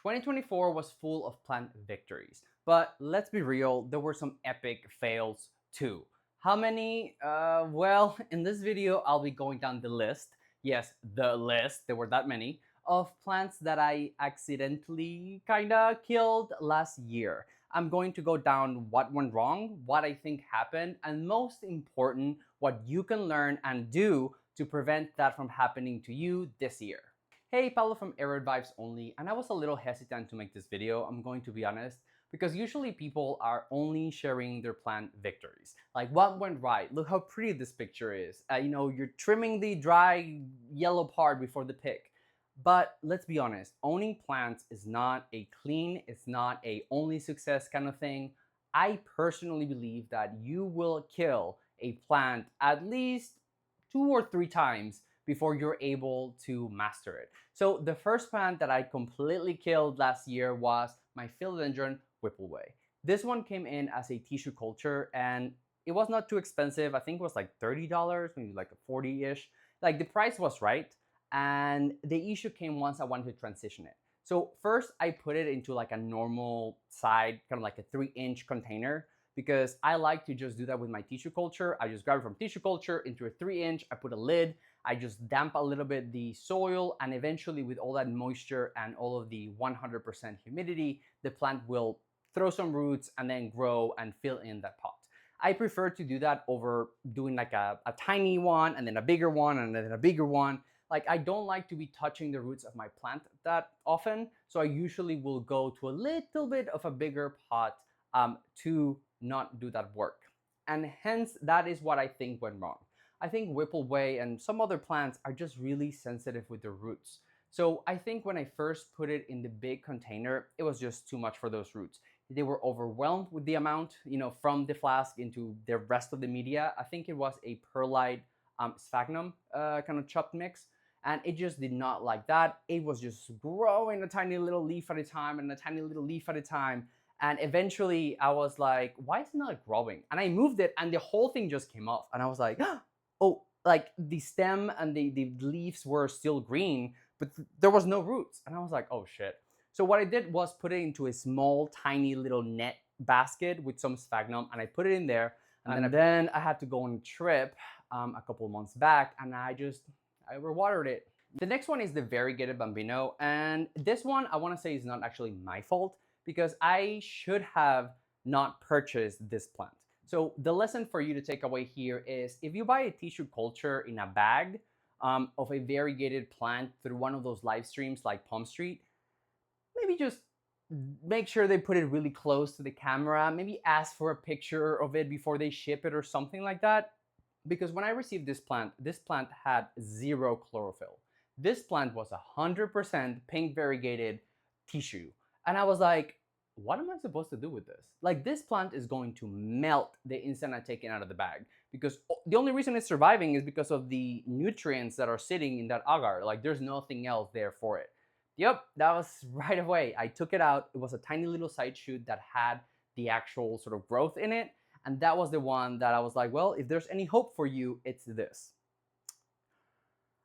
2024 was full of plant victories, but let's be real, there were some epic fails too. How many? Well, in this video, I'll be going down the list. Yes, the list, there were that many, of plants that I accidentally kinda killed last year. I'm going to go down what went wrong, what I think happened, and most important, what you can learn and do to prevent that from happening to you this year. Hey, Pablo from Aroid Vibes Only, and I was a little hesitant to make this video, I'm going to be honest, because usually people are only sharing their plant victories. Like, what went right? Look how pretty this picture is. You're trimming the dry yellow part before the pick. But let's be honest, owning plants is not a clean, it's not a only success kind of thing. I personally believe that you will kill a plant at least 2 or 3 times before you're able to master it. So the first plant that I completely killed last year was my Philodendron Whipple Way. This one came in as a tissue culture and it was not too expensive. I think it was like $30, maybe like a 40-ish. Like the price was right. And the issue came once I wanted to transition it. So first I put it into like a normal side, kind of like a 3-inch container, because I like to just do that with my tissue culture. I just grab it from tissue culture into a 3-inch, I put a lid, I just damp a little bit the soil, and eventually with all that moisture and all of the 100% humidity, the plant will throw some roots and then grow and fill in that pot. I prefer to do that over doing like a tiny one and then a bigger one and then a bigger one. Like, I don't like to be touching the roots of my plant that often, so I usually will go to a little bit of a bigger pot to not do that work. And hence, that is what I think went wrong. I think Whipple Way and some other plants are just really sensitive with their roots. So I think when I first put it in the big container, it was just too much for those roots. They were overwhelmed with the amount, from the flask into the rest of the media. I think it was a perlite sphagnum kind of chopped mix. And it just did not like that. It was just growing a tiny little leaf at a time and a tiny little leaf at a time. And eventually I was like, why is it not growing? And I moved it and the whole thing just came off. And I was like, oh, like the stem and the leaves were still green, but there was no roots. And I was like, oh shit. So what I did was put it into a small, tiny little net basket with some sphagnum, and I put it in there. And then I had to go on a trip a couple of months back, and I overwatered it. The next one is the Variegated Bambino, and this one I want to say is not actually my fault because I should have not purchased this plant. So the lesson for you to take away here is if you buy a tissue culture in a bag of a variegated plant through one of those live streams like Palm Street, maybe just make sure they put it really close to the camera, maybe ask for a picture of it before they ship it or something like that. Because when I received this plant had zero chlorophyll. This plant was 100% pink variegated tissue. And I was like, what am I supposed to do with this? Like, this plant is going to melt the instant I take it out of the bag. Because the only reason it's surviving is because of the nutrients that are sitting in that agar. Like, there's nothing else there for it. Yep, that was right away. I took it out. It was a tiny little side shoot that had the actual sort of growth in it. And that was the one that I was like, well, if there's any hope for you, it's this.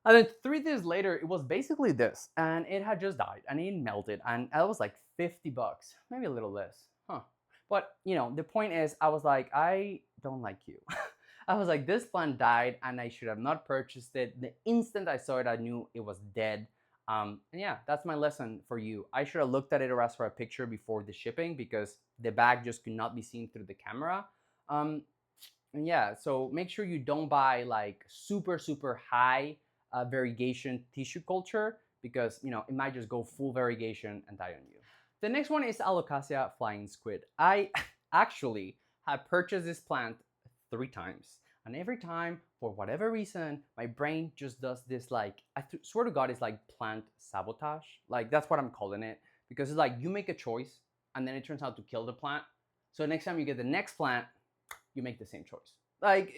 And then 3 days later, it was basically this. And it had just died and it melted. And that was like $50, maybe a little less. But, the point is, I was like, I don't like you. I was like, this plant died and I should have not purchased it. The instant I saw it, I knew it was dead. And yeah, that's my lesson for you. I should have looked at it or asked for a picture before the shipping because the bag just could not be seen through the camera. And yeah, so make sure you don't buy like super high variegation tissue culture because it might just go full variegation and die on you. The next one is Alocasia flying squid. I actually have purchased this plant 3 times, and every time, for whatever reason, my brain just does this, like, I swear to God, it's like plant sabotage. Like, that's what I'm calling it, because it's like you make a choice and then it turns out to kill the plant. So next time you get the next plant, you make the same choice. Like,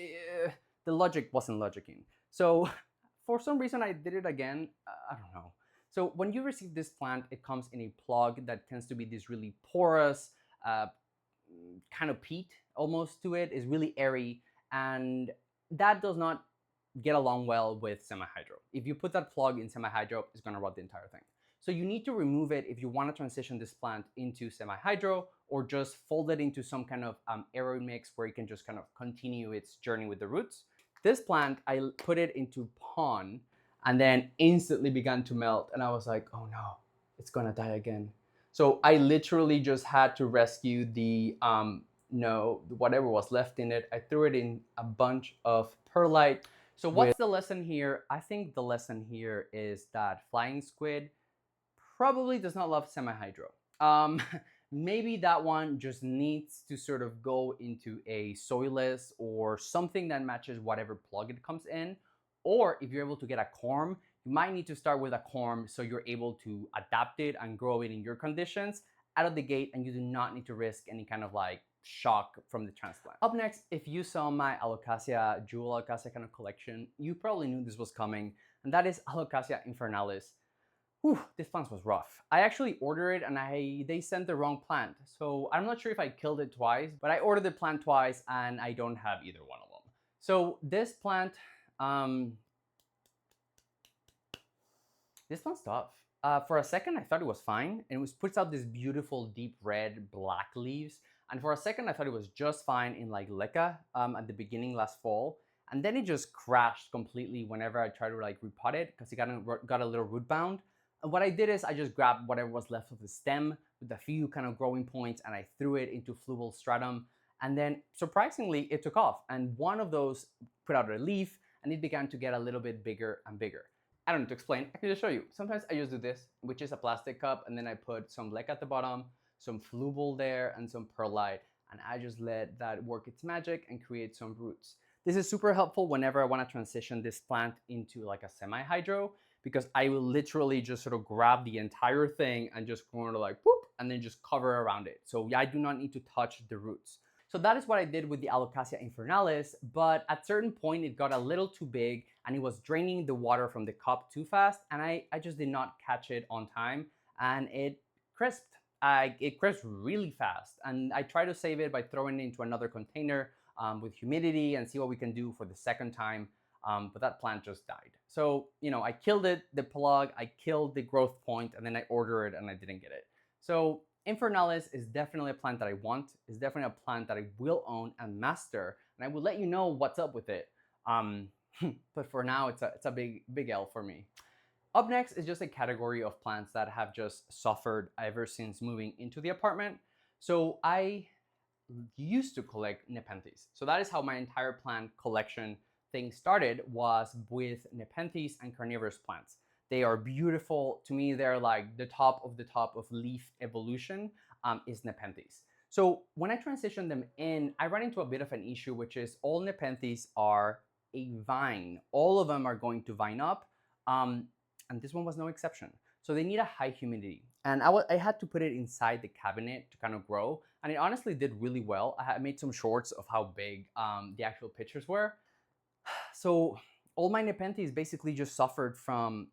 the logic wasn't logicking. So for some reason I did it again. I don't know. So when you receive this plant, it comes in a plug that tends to be this really porous, kind of peat almost to it. It's really airy, and that does not get along well with semi-hydro. If you put that plug in semi-hydro, it's gonna rot the entire thing. So you need to remove it if you want to transition this plant into semi-hydro, or just fold it into some kind of aeroid mix where it can just kind of continue its journey with the roots. This plant, I put it into pond and then instantly began to melt. And I was like, oh no, it's gonna die again. So I literally just had to rescue the whatever was left in it. I threw it in a bunch of perlite. So what's the lesson here? I think the lesson here is that flying squid probably does not love semi-hydro. Maybe that one just needs to sort of go into a soilless or something that matches whatever plug it comes in. Or if you're able to get a corm, you might need to start with a corm so you're able to adapt it and grow it in your conditions out of the gate, and you do not need to risk any kind of like shock from the transplant. Up next, if you saw my Alocasia Jewel Alocasia kind of collection, you probably knew this was coming, and that is Alocasia Infernalis. Whew, this plant was rough. I actually ordered it and they sent the wrong plant. So I'm not sure if I killed it twice, but I ordered the plant twice and I don't have either one of them. So this plant's tough. For a second, I thought it was fine, and it puts out this beautiful deep red black leaves. And for a second, I thought it was just fine in like leca at the beginning last fall. And then it just crashed completely whenever I tried to like repot it because it got a little root bound. And what I did is I just grabbed whatever was left of the stem with a few kind of growing points and I threw it into fluval stratum. And then surprisingly, it took off. And one of those put out a leaf and it began to get a little bit bigger and bigger. I don't need to explain, I can just show you. Sometimes I just do this, which is a plastic cup, and then I put some leca at the bottom, some fluval there, and some perlite. And I just let that work its magic and create some roots. This is super helpful whenever I want to transition this plant into like a semi-hydro, because I will literally just sort of grab the entire thing and just kind of like whoop, and then just cover around it. So I do not need to touch the roots. So that is what I did with the Alocasia Infernalis, but at a certain point it got a little too big and it was draining the water from the cup too fast, and I just did not catch it on time and it crisped. It crisped really fast, and I tried to save it by throwing it into another container with humidity and see what we can do for the second time. But that plant just died. So, I killed it, the plug, I killed the growth point, and then I ordered it and I didn't get it. So Infernalis is definitely a plant that I want. It's definitely a plant that I will own and master, and I will let you know what's up with it. But for now, it's a big L for me. Up next is just a category of plants that have just suffered ever since moving into the apartment. So I used to collect Nepenthes. So that is how my entire plant collection thing started, was with Nepenthes and carnivorous plants. They are beautiful. To me, they're like the top of leaf evolution is Nepenthes. So when I transition them in, I run into a bit of an issue, which is all Nepenthes are a vine. All of them are going to vine up, and this one was no exception. So they need a high humidity. And I had to put it inside the cabinet to kind of grow, and it honestly did really well. I made some shorts of how big the actual pictures were. So all my Nepenthes basically just suffered from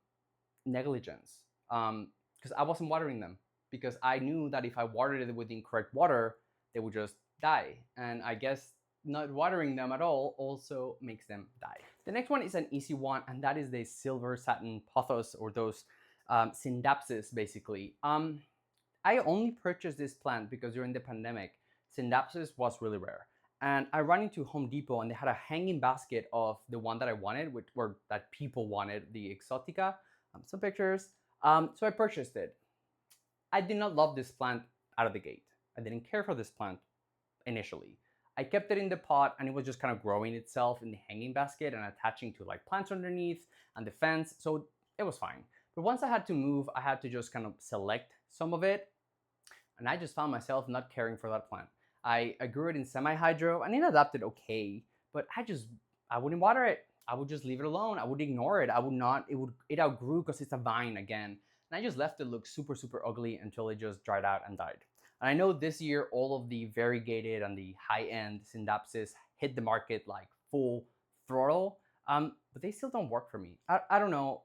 negligence because I wasn't watering them, because I knew that if I watered it with the incorrect water, they would just die. And I guess not watering them at all also makes them die. The next one is an easy one, and that is the silver satin pothos, or those Scindapsus basically. I only purchased this plant because during the pandemic, Scindapsus was really rare. And I ran into Home Depot and they had a hanging basket of the one that I wanted, or that people wanted, the Exotica. Some pictures. So I purchased it. I did not love this plant out of the gate. I didn't care for this plant initially. I kept it in the pot and it was just kind of growing itself in the hanging basket and attaching to like plants underneath and the fence. So it was fine. But once I had to move, I had to just kind of select some of it. And I just found myself not caring for that plant. I grew it in semi-hydro and it adapted okay, but I wouldn't water it. I would just leave it alone. I would ignore it. It outgrew because it's a vine again. And I just left it look super, super ugly until it just dried out and died. And I know this year, all of the variegated and the high-end Scindapsus hit the market like full throttle, but they still don't work for me. I don't know.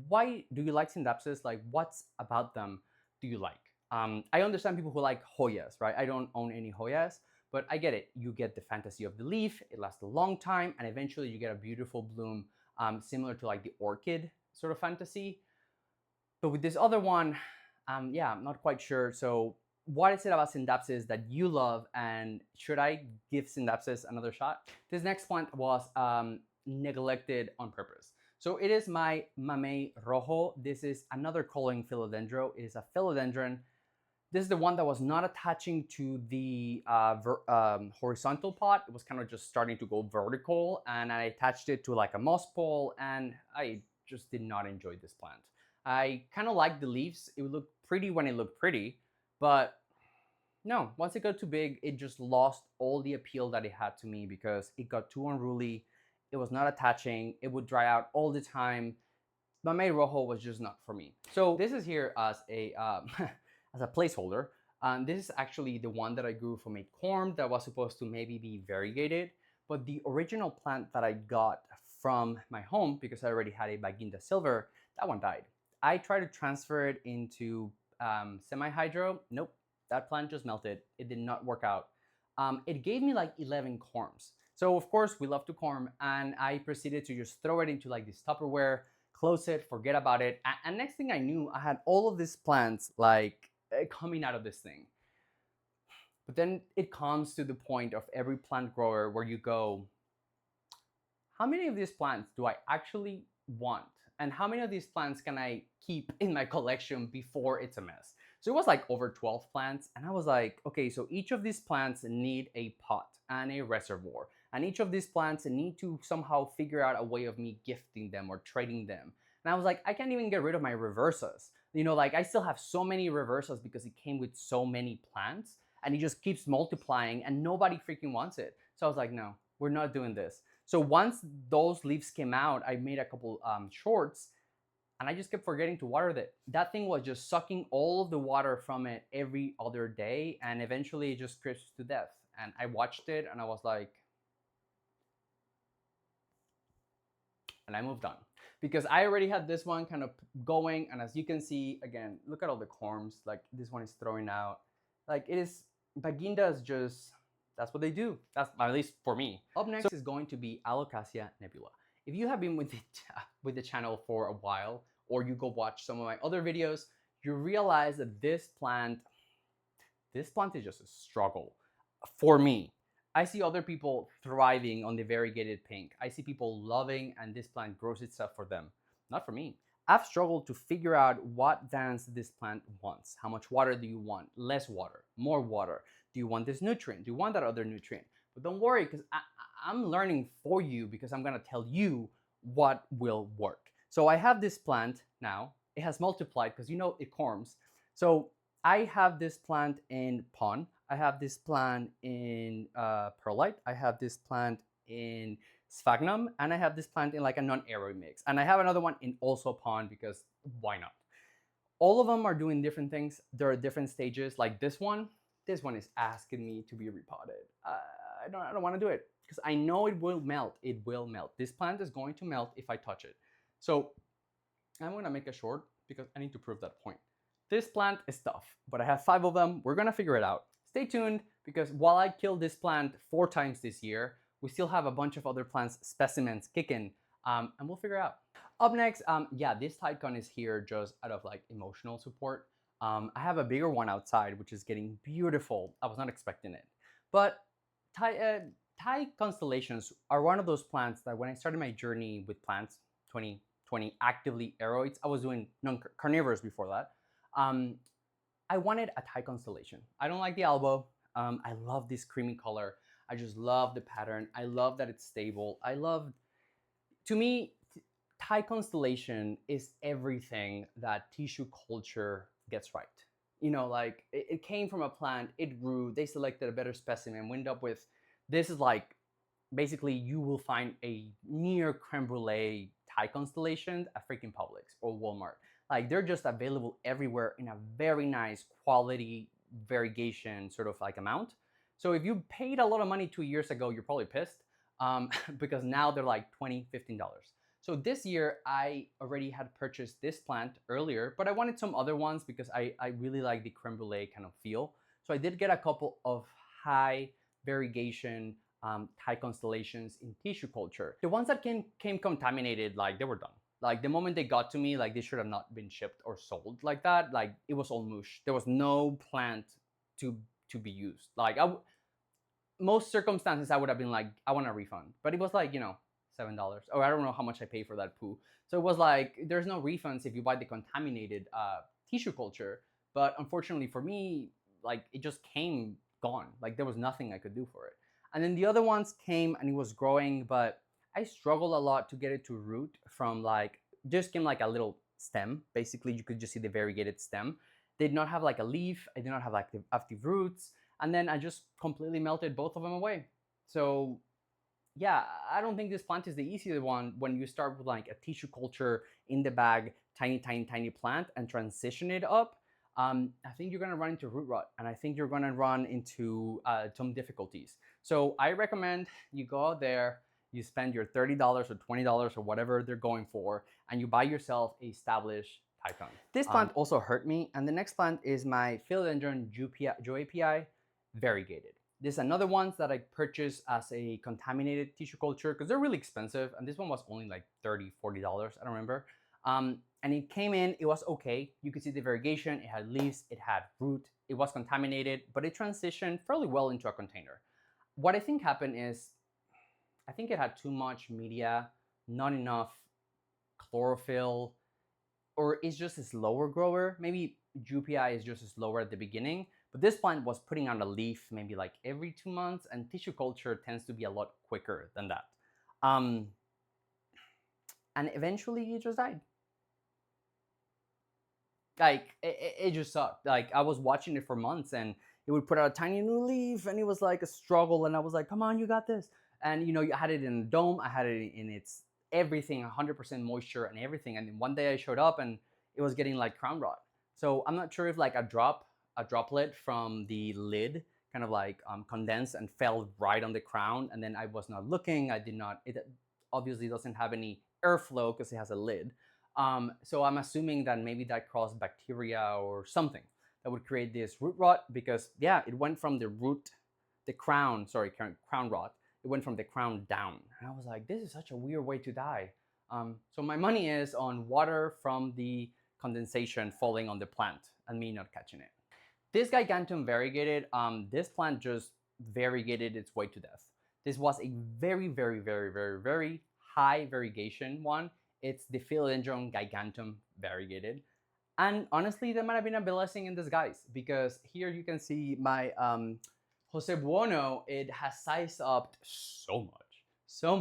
Why do you like Scindapsus? Like, what's about them do you like? I understand people who like Hoyas, right? I don't own any Hoyas, but I get it. You get the fantasy of the leaf, it lasts a long time, and eventually you get a beautiful bloom, similar to like the orchid sort of fantasy. But with this other one, yeah, I'm not quite sure. So what is it about Scindapsus that you love, and should I give Scindapsus another shot? This next plant was neglected on purpose. So it is my Mamei Rojo. This is another coloring philodendron. It is a philodendron. This is the one that was not attaching to the horizontal pot. It was kind of just starting to go vertical, and I attached it to like a moss pole, and I just did not enjoy this plant. I kind of liked the leaves. It would look pretty when it looked pretty, but no, once it got too big, it just lost all the appeal that it had to me because it got too unruly. It was not attaching. It would dry out all the time. Mamei Rojo was just not for me. So this is here as a as a placeholder. This is actually the one that I grew from a corm that was supposed to maybe be variegated, but the original plant that I got from my home, because I already had a Baginda silver, that one died. I tried to transfer it into semi-hydro. Nope, that plant just melted. It did not work out. It gave me like 11 corms. So of course we love to corm, and I proceeded to just throw it into like this Tupperware, close it, forget about it. And next thing I knew, I had all of these plants like coming out of this thing. But then it comes to the point of every plant grower where you go, how many of these plants do I actually want? And how many of these plants can I keep in my collection before it's a mess? So it was like over 12 plants. And I was like, okay, so each of these plants need a pot and a reservoir. And each of these plants need to somehow figure out a way of me gifting them or trading them. And I was like, I can't even get rid of my reversas. You know, like I still have so many reversas because it came with so many plants and it just keeps multiplying and nobody freaking wants it. So I was like, no, we're not doing this. So once those leaves came out, I made a couple shorts, and I just kept forgetting to water it. That thing was just sucking all of the water from it every other day, and eventually it just crisps to death. And I watched it and I was like, and I moved on. Because I already had this one kind of going, and as you can see, again, look at all the corms, like this one is throwing out. Like it is, Bagindas just, that's what they do. That's at least for me. Up next is going to be Alocasia Nebula. If you have been with the channel for a while, or you go watch some of my other videos, you realize that this plant is just a struggle for me. I see other people thriving on the variegated pink. I see people loving, and this plant grows itself for them. Not for me. I've struggled to figure out what dance this plant wants. How much water do you want? Less water? More water? Do you want this nutrient? Do you want that other nutrient? But don't worry, because I'm learning for you, because I'm going to tell you what will work. So I have this plant now. It has multiplied because you know it corms. So I have this plant in pon. I have this plant in perlite. I have this plant in sphagnum, and I have this plant in like a non-aeroid mix. And I have another one in also pon, because why not? All of them are doing different things. There are different stages. Like this one is asking me to be repotted. I don't want to do it because I know it will melt. It will melt. This plant is going to melt if I touch it. So I'm going to make a short because I need to prove that point. This plant is tough, but I have 5 of them. We're going to figure it out. Stay tuned, because while I killed this plant 4 times this year, we still have a bunch of other plants specimens kicking, and we'll figure it out. Up next, yeah, this Thai Con is here just out of like emotional support. I have a bigger one outside, which is getting beautiful. I was not expecting it. But Thai constellations are one of those plants that when I started my journey with plants, 2020, actively aroids, I was doing non-carnivorous before that. I wanted a Thai constellation. I don't like the elbow. I love this creamy color. I just love the pattern. I love that it's stable. To me, Thai constellation is everything that tissue culture gets right. You know, like it came from a plant, it grew, they selected a better specimen, we end up with, this is like, basically you will find a near creme brulee Thai constellation at freaking Publix or Walmart. Like they're just available everywhere in a very nice quality variegation sort of like amount. So if you paid a lot of money 2 years ago, you're probably pissed because now they're like $20, $15. So this year I already had purchased this plant earlier, but I wanted some other ones because I really like the creme brulee kind of feel. So I did get a couple of high variegation Thai constellations in tissue culture. The ones that came contaminated, like they were done. Like the moment they got to me, like they should have not been shipped or sold like that. Like it was all mush. There was no plant to be used. Like most circumstances, I would have been like, I want a refund. But it was like, you know, $7, or I don't know how much I paid for that poo. So it was like there's no refunds if you buy the contaminated tissue culture. But unfortunately for me, like it just came gone. Like there was nothing I could do for it. And then the other ones came and it was growing, but I struggled a lot to get it to root from like just came like a little stem. Basically, you could just see the variegated stem. They did not have like a leaf. I did not have like the active roots. And then I just completely melted both of them away. So yeah, I don't think this plant is the easiest one when you start with like a tissue culture in the bag, tiny, tiny, tiny plant and transition it up. I think you're gonna run into root rot and I think you're gonna run into some difficulties. So I recommend you go out there, you spend your $30 or $20 or whatever they're going for, and you buy yourself a established Thai Con. This plant also hurt me, and the next plant is my Philodendron Joepii Variegated. This is another one that I purchased as a contaminated tissue culture because they're really expensive, and this one was only like $30, $40, I don't remember. And it came in, it was okay. You could see the variegation, it had leaves, it had root, it was contaminated, but it transitioned fairly well into a container. What I think happened is, I think it had too much media, not enough chlorophyll, or it's just a slower grower. Maybe Joepii is just slower at the beginning, but this plant was putting out a leaf maybe like every 2 months, and tissue culture tends to be a lot quicker than that. And eventually it just died. Like it just sucked. Like I was watching it for months and it would put out a tiny new leaf and it was like a struggle, and I was like, come on, you got this. And you know, I had it in a dome, I had it in its everything, 100% moisture and everything. And then one day I showed up and it was getting like crown rot. So I'm not sure if like a droplet from the lid kind of like condensed and fell right on the crown, and then I was not looking. It obviously doesn't have any airflow because it has a lid. So I'm assuming that maybe that caused bacteria or something that would create this root rot, because yeah, it went from crown rot. It went from the crown down. And I was like, this is such a weird way to die. So my money is on water from the condensation falling on the plant and me not catching it. This Giganteum variegated, this plant just variegated its way to death. This was a very, very, very, very, very high variegation one. It's the Philodendron Giganteum variegated. And honestly, that might have been a blessing in disguise, because here you can see my Jose Buono. It has sized up so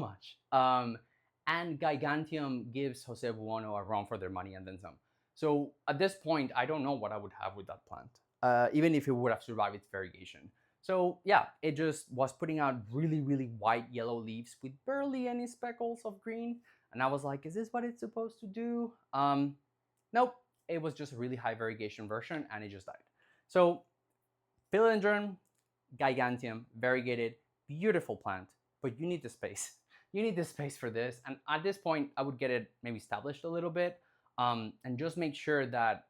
much. And Giganteum gives Jose Buono a run for their money and then some. So at this point, I don't know what I would have with that plant, even if it would have survived its variegation. So yeah, it just was putting out really, really white yellow leaves with barely any speckles of green. And I was like, is this what it's supposed to do? Nope, it was just a really high variegation version and it just died. So Philodendron Giganteum variegated, beautiful plant, but you need the space. You need the space for this. And at this point, I would get it maybe established a little bit, and just make sure that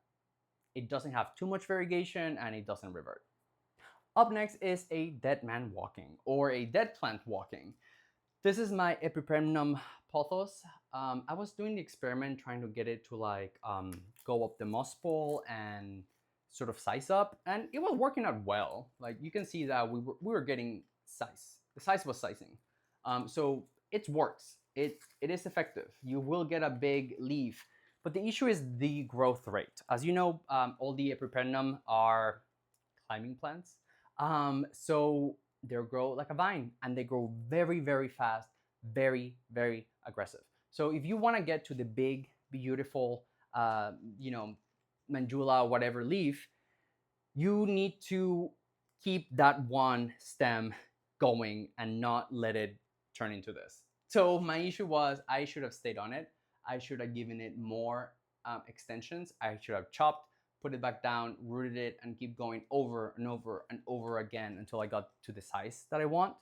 it doesn't have too much variegation and it doesn't revert. Up next is a dead man walking, or a dead plant walking. This is my Epipremnum pothos. I was doing the experiment trying to get it to like go up the moss pole and sort of size up, and it was working out well. Like you can see that we were getting size. The size was sizing. So it works. It is effective. You will get a big leaf, but the issue is the growth rate. As you know, all the Epipremnum are climbing plants. So they grow like a vine and they grow very, very fast, very, very aggressive. So if you want to get to the big, beautiful, Manjula, whatever leaf, you need to keep that one stem going and not let it turn into this. So my issue was I should have stayed on it. I should have given it more extensions. I should have chopped, put it back down, rooted it, and keep going over and over and over again until I got to the size that I want.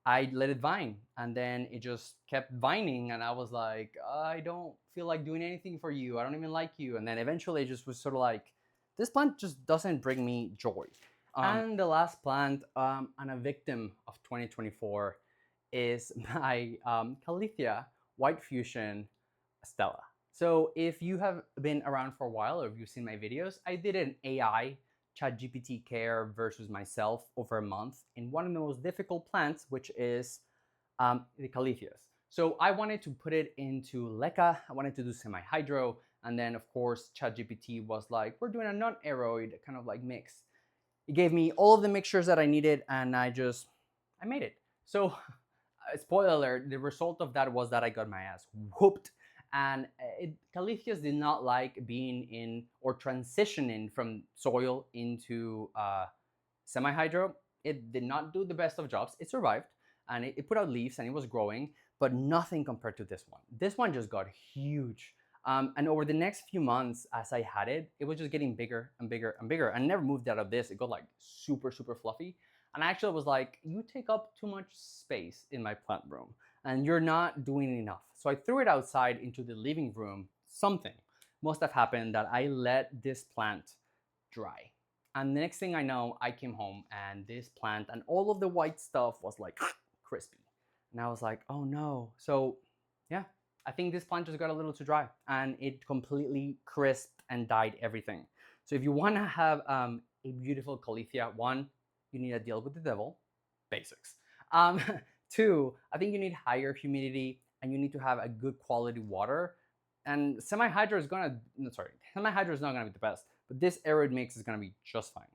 I let it vine, and then it just kept vining, and I was like, I don't feel like doing anything for you. I don't even like you. And then eventually it just was sort of like, this plant just doesn't bring me joy. And the last plant, and a victim of 2024, is my Calathea White Fusion Stella. So if you have been around for a while or if you've seen my videos, I did an AI ChatGPT care versus myself over a month in one of the most difficult plants, which is the Calatheas. So I wanted to put it into leca. I wanted to do semi-hydro. And then of course, ChatGPT was like, we're doing a non-aroid kind of like mix. It gave me all of the mixtures that I needed and I made it. So spoiler alert, the result of that was that I got my ass whooped. And Calatheas did not like being in or transitioning from soil into semi-hydro. It did not do the best of jobs. It survived and it put out leaves and it was growing, but nothing compared to this one. This one just got huge. And over the next few months, as I had it, it was just getting bigger and bigger and bigger. I never moved out of this. It got like super, super fluffy. And I actually was like, you take up too much space in my plant room and you're not doing enough. So I threw it outside into the living room. Something must have happened that I let this plant dry. And the next thing I know, I came home and this plant and all of the white stuff was like crispy. And I was like, oh no. So yeah, I think this plant just got a little too dry and it completely crisped and dyed everything. So if you want to have a beautiful Calathea, one, you need to deal with the devil, basics. Two, I think you need higher humidity and you need to have a good quality water. And semi-hydro is semi-hydro is not gonna be the best, but this arid mix is gonna be just fine.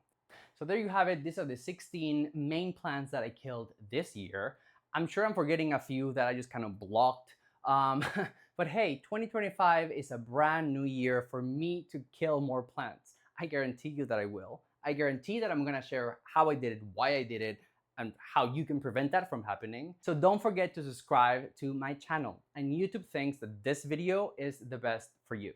So there you have it. These are the 16 main plants that I killed this year. I'm sure I'm forgetting a few that I just kind of blocked. But hey, 2025 is a brand new year for me to kill more plants. I guarantee you that I will. I guarantee that I'm gonna share how I did it, why I did it, and how you can prevent that from happening. So don't forget to subscribe to my channel. And YouTube thinks that this video is the best for you.